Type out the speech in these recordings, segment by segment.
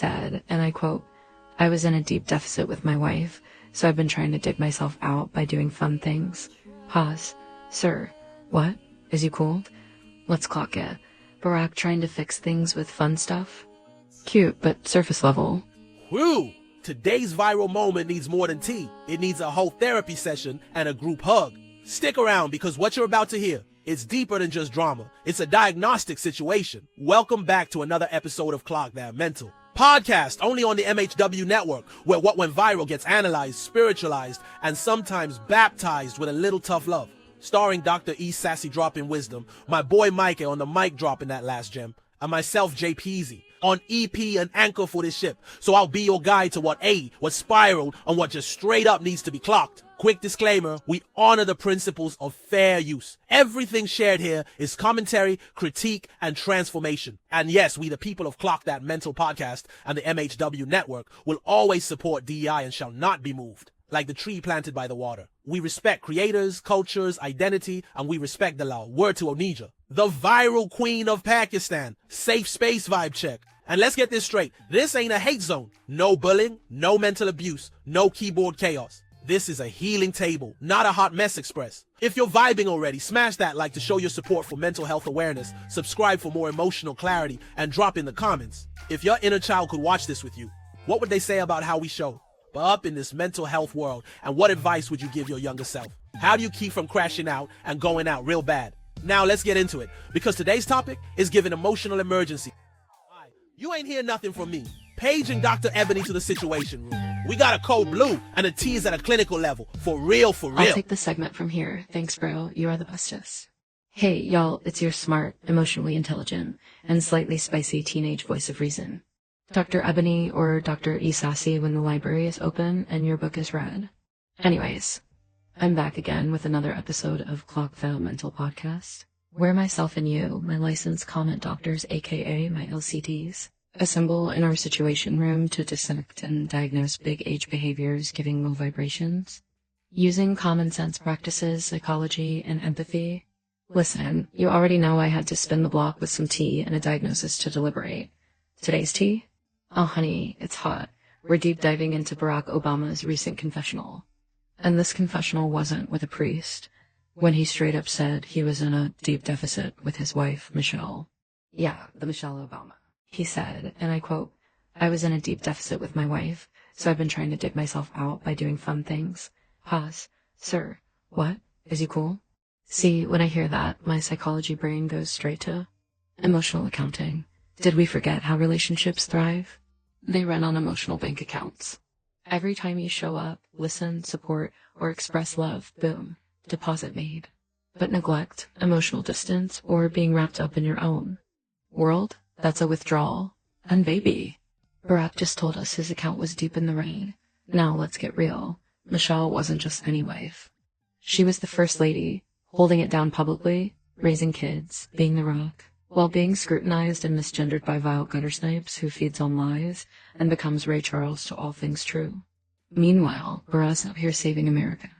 said, and I quote, "I was in a deep deficit with my wife, so I've been trying to dig myself out by doing fun things." Pause. Sir, what? Is you cold? Let's clock it. Barack trying to fix things with fun stuff? Cute, but surface level. Whew! Today's viral moment needs more than tea. It needs a whole therapy session and a group hug. Stick around because what you're about to hear, it's deeper than just drama. It's a diagnostic situation. Welcome back to another episode of Clock That Mental. Podcast only on the MHW Network, where what went viral gets analyzed, spiritualized, and sometimes baptized with a little tough love. Starring Dr. E. Sassy dropping wisdom, my boy Micah on the mic dropping that last gem, and myself, J. Peasy, on EP and anchor for this ship. So I'll be your guide to what spiraled, and what just straight up needs to be clocked. Quick disclaimer, we honor the principles of fair use. Everything shared here is commentary, critique, and transformation. And yes, we the people of Clock That Mental podcast and the MHW Network will always support DEI and shall not be moved, like the tree planted by the water. We respect creators, cultures, identity, and we respect the law. Word to Onija, the viral queen of Pakistan. Safe space vibe check. And let's get this straight. This ain't a hate zone. No bullying, no mental abuse, no keyboard chaos. This is a healing table, not a hot mess express. If you're vibing already, smash that like to show your support for mental health awareness, subscribe for more emotional clarity, and drop in the comments. If your inner child could watch this with you, what would they say about how we show? But up in this mental health world, and what advice would you give your younger self? How do you keep from crashing out and going out real bad? Now let's get into it, because today's topic is giving emotional emergency. You ain't hear nothing from me. Paging Dr. Ebony to the situation room. We got a code blue and a tease at a clinical level. For real, for real. I'll take the segment from here. Thanks, bro. You are the bestest. Hey, y'all, it's your smart, emotionally intelligent, and slightly spicy teenage voice of reason. Dr. Ebony or Dr. E. Sassy when the library is open and your book is read. Anyways, I'm back again with another episode of Clock That Mental podcast, where myself and you, my licensed comment doctors, aka my LCTs, assemble in our situation room to dissect and diagnose big age behaviors giving low vibrations. Using common sense practices, psychology, and empathy. Listen, you already know I had to spin the block with some tea and a diagnosis to deliberate. Today's tea? Oh honey, it's hot. We're deep diving into Barack Obama's recent confessional. And this confessional wasn't with a priest, when he straight up said he was in a deep deficit with his wife, Michelle. Yeah, the Michelle Obama. He said, and I quote, "I was in a deep deficit with my wife, so I've been trying to dig myself out by doing fun things." Pause. Sir, what? Is you cool? See, when I hear that, my psychology brain goes straight to emotional accounting. Did we forget how relationships thrive? They run on emotional bank accounts. Every time you show up, listen, support, or express love, boom, deposit made. But neglect, emotional distance, or being wrapped up in your own world, that's a withdrawal. And baby, Barack just told us his account was deep in the red. Now let's get real. Michelle wasn't just any wife. She was the first lady, holding it down publicly, raising kids, being the rock, while being scrutinized and misgendered by vile gutter snipes who feeds on lies and becomes Ray Charles to all things true. Meanwhile, Barack's out here saving America.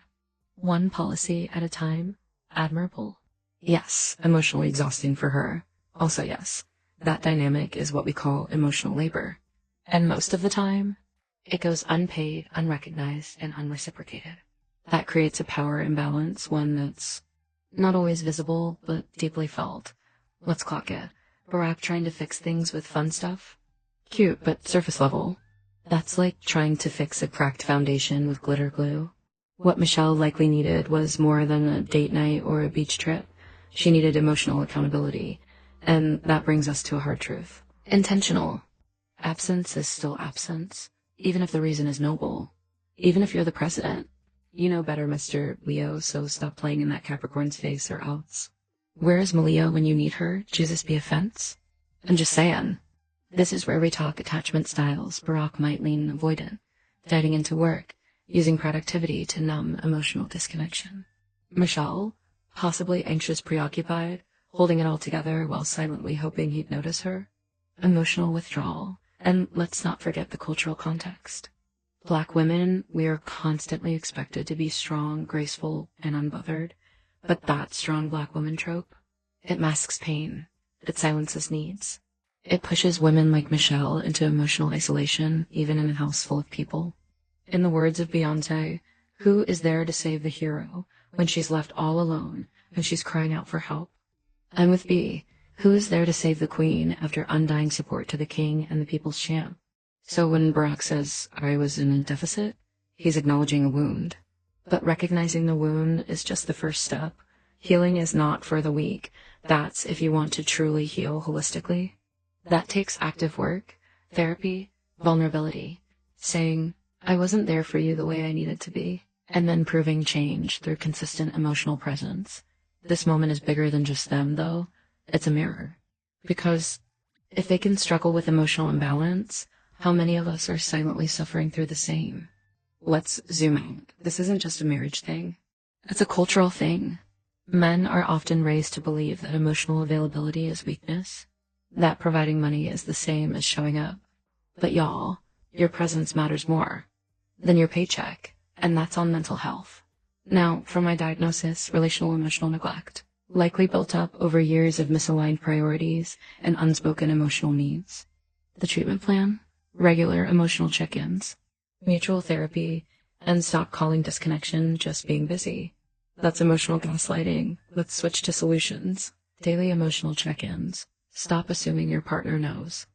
One policy at a time. Admirable. Yes, emotionally exhausting for her. Also yes, that dynamic is what we call emotional labor. And most of the time, it goes unpaid, unrecognized, and unreciprocated. That creates a power imbalance, one that's not always visible, but deeply felt. Let's clock it. Barack trying to fix things with fun stuff? Cute, but surface level. That's like trying to fix a cracked foundation with glitter glue. What Michelle likely needed was more than a date night or a beach trip. She needed emotional accountability. And that brings us to a hard truth. Intentional. Absence is still absence, even if the reason is noble. Even if you're the president. You know better, Mr. Leo, so stop playing in that Capricorn's face or else. Where is Malia when you need her? Jesus be a fence? I'm just saying. This is where we talk attachment styles. Barack might lean avoidant, diving into work, using productivity to numb emotional disconnection. Michelle, possibly anxious, preoccupied, holding it all together while silently hoping he'd notice her. Emotional withdrawal. And let's not forget the cultural context. Black women, we are constantly expected to be strong, graceful, and unbothered. But that strong black woman trope, it masks pain. It silences needs. It pushes women like Michelle into emotional isolation, even in a house full of people. In the words of Beyoncé, who is there to save the hero when she's left all alone and she's crying out for help? And with B, who is there to save the queen after undying support to the king and the people's champ? So when Barack says, I was in a deficit, he's acknowledging a wound. But recognizing the wound is just the first step. Healing is not for the weak. That's if you want to truly heal holistically. That takes active work, therapy, vulnerability, saying, I wasn't there for you the way I needed to be, and then proving change through consistent emotional presence. This moment is bigger than just them, though. It's a mirror. Because if they can struggle with emotional imbalance, how many of us are silently suffering through the same? Let's zoom out. This isn't just a marriage thing. It's a cultural thing. Men are often raised to believe that emotional availability is weakness, that providing money is the same as showing up. But y'all, your presence matters more than your paycheck, and that's on mental health. Now, for my diagnosis, relational emotional neglect, likely built up over years of misaligned priorities and unspoken emotional needs. The treatment plan? Regular emotional check-ins, mutual therapy, and stop calling disconnection just being busy. That's emotional gaslighting. Let's switch to solutions. Daily emotional check-ins. Stop assuming your partner knows.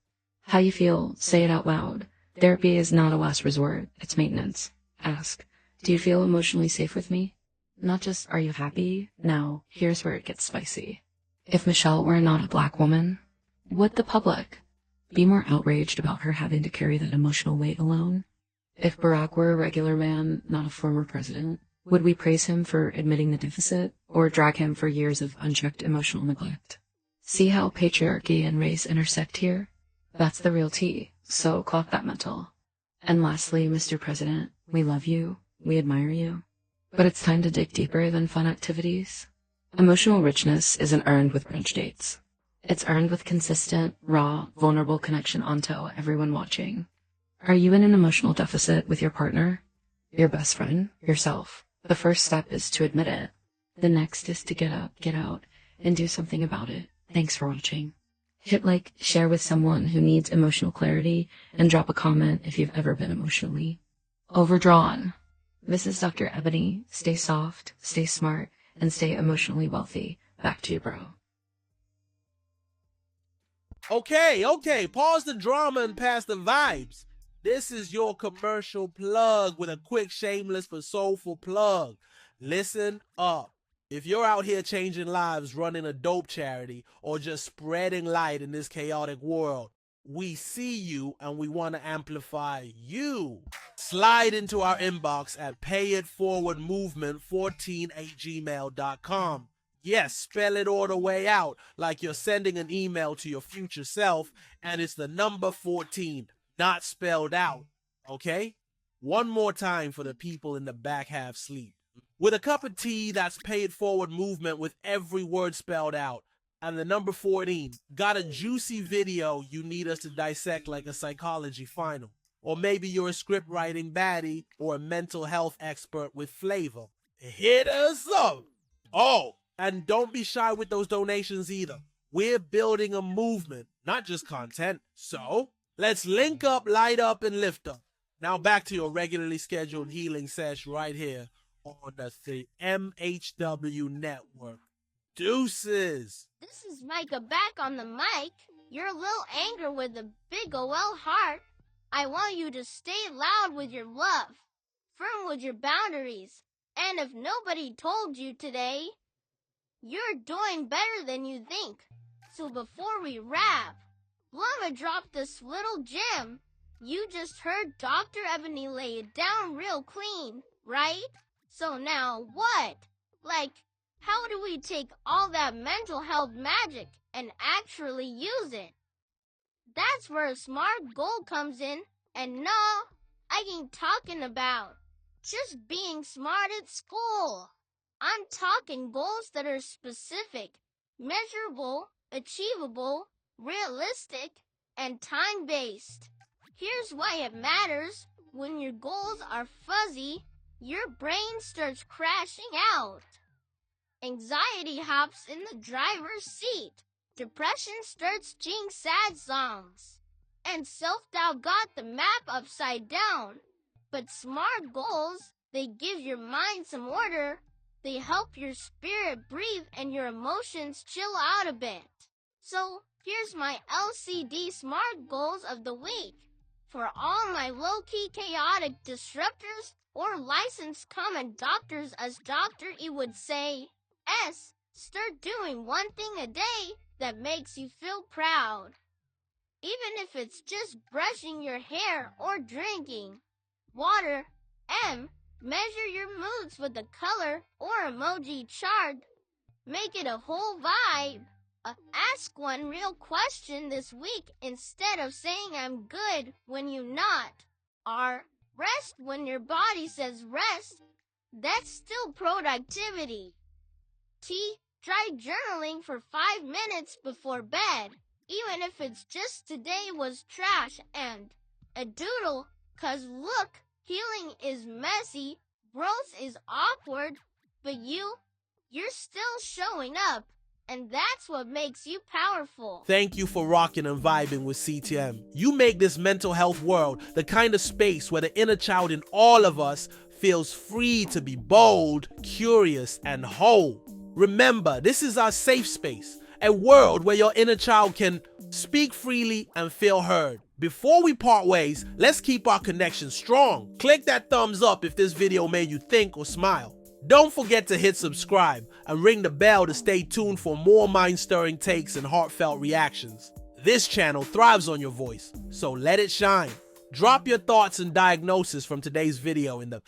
How you feel, say it out loud. Therapy is not a last resort, it's maintenance. Ask, do you feel emotionally safe with me? Not just, are you happy? Now, here's where it gets spicy. If Michelle were not a black woman, would the public be more outraged about her having to carry that emotional weight alone? If Barack were a regular man, not a former president, would we praise him for admitting the deficit, or drag him for years of unchecked emotional neglect? See how patriarchy and race intersect here? That's the real tea, so clock that mental. And lastly, Mr. President, we love you, we admire you, but it's time to dig deeper than fun activities. Emotional richness isn't earned with brunch dates. It's earned with consistent, raw, vulnerable connection onto everyone watching. Are you in an emotional deficit with your partner, your best friend, yourself? The first step is to admit it. The next is to get up, get out, and do something about it. Thanks for watching. Hit like, share with someone who needs emotional clarity, and drop a comment if you've ever been emotionally overdrawn. This is Dr. Ebony. Stay soft, stay smart, and stay emotionally wealthy. Back to you, bro. Okay, pause the drama and pass the vibes. This is your commercial plug with a quick, shameless but soulful plug. Listen up. If you're out here changing lives, running a dope charity, or just spreading light in this chaotic world, we see you and we want to amplify you. Slide into our inbox at payitforwardmovement14@gmail.com. Yes, spell it all the way out like you're sending an email to your future self, and it's the number 14, not spelled out, okay? One more time for the people in the back half sleep. With a cup of tea, that's Pay It Forward Movement with every word spelled out. And the number 14, got a juicy video you need us to dissect like a psychology final. Or maybe you're a script writing baddie or a mental health expert with flavor. Hit us up. Oh, and don't be shy with those donations either. We're building a movement, not just content. So let's link up, light up, and lift up. Now back to your regularly scheduled healing sesh right here on the MHW Network. Deuces. This is Micah back on the mic. You're a little angry with a big OL heart. I want you to stay loud with your love, firm with your boundaries. And if nobody told you today, you're doing better than you think. So before we wrap, I'ma drop this little gem. You just heard Dr. Ebony lay it down real clean, right? So now what? Like, how do we take all that mental health magic and actually use it? That's where a smart goal comes in. And no, I ain't talking about just being smart at school. I'm talking goals that are specific, measurable, achievable, realistic, and time-based. Here's why it matters. When your goals are fuzzy, your brain starts crashing out. Anxiety hops in the driver's seat. Depression starts singing sad songs. And self-doubt got the map upside down. But SMART goals, they give your mind some order. They help your spirit breathe and your emotions chill out a bit. So, here's my LCD SMART goals of the week. For all my low-key chaotic disruptors or licensed comment doctors, as Dr. E would say, S, start doing one thing a day that makes you feel proud. Even if it's just brushing your hair or drinking water. M, measure your moods with a color or emoji chart. Make it a whole vibe. Ask one real question this week instead of saying I'm good when you're not. R, rest when your body says rest. That's still productivity. T, try journaling for 5 minutes before bed, even if it's just today was trash. And a doodle, 'cause look, healing is messy, growth is awkward, but you're still showing up. And that's what makes you powerful. Thank you for rocking and vibing with CTM. You make this mental health world the kind of space where the inner child in all of us feels free to be bold, curious, and whole. Remember, this is our safe space, a world where your inner child can speak freely and feel heard. Before we part ways, let's keep our connection strong. Click that thumbs up if this video made you think or smile. Don't forget to hit subscribe and ring the bell to stay tuned for more mind-stirring takes and heartfelt reactions. This channel thrives on your voice, so let it shine. Drop your thoughts and diagnosis from today's video in the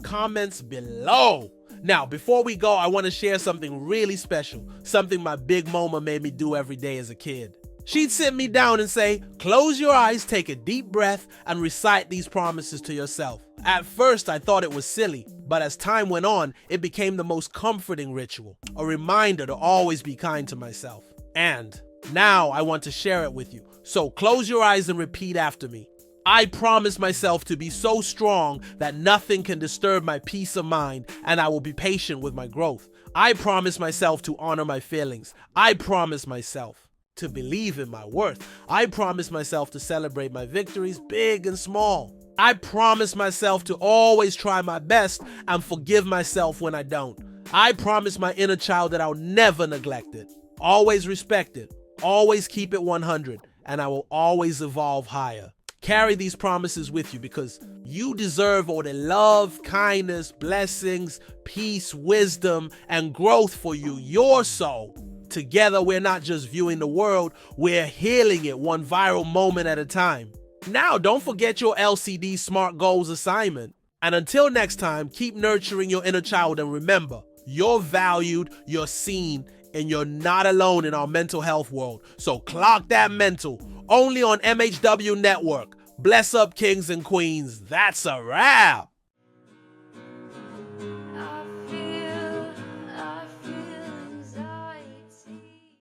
comments below. Now, before we go, I want to share something really special, something my big mama made me do every day as a kid. She'd sit me down and say, close your eyes, take a deep breath, and recite these promises to yourself. At first, I thought it was silly, but as time went on, it became the most comforting ritual, a reminder to always be kind to myself. And now I want to share it with you. So close your eyes and repeat after me. I promise myself to be so strong that nothing can disturb my peace of mind, and I will be patient with my growth. I promise myself to honor my feelings. I promise myself to believe in my worth. I promise myself to celebrate my victories, big and small. I promise myself to always try my best and forgive myself when I don't. I promise my inner child that I'll never neglect it, always respect it, always keep it 100, and I will always evolve higher. Carry these promises with you because you deserve all the love, kindness, blessings, peace, wisdom, and growth for you, your soul. Together, we're not just viewing the world, we're healing it one viral moment at a time. Now, don't forget your LCD SMART Goals assignment. And until next time, keep nurturing your inner child and remember, you're valued, you're seen, and you're not alone in our mental health world. So clock that mental, only on MHW Network. Bless up, kings and queens. That's a wrap.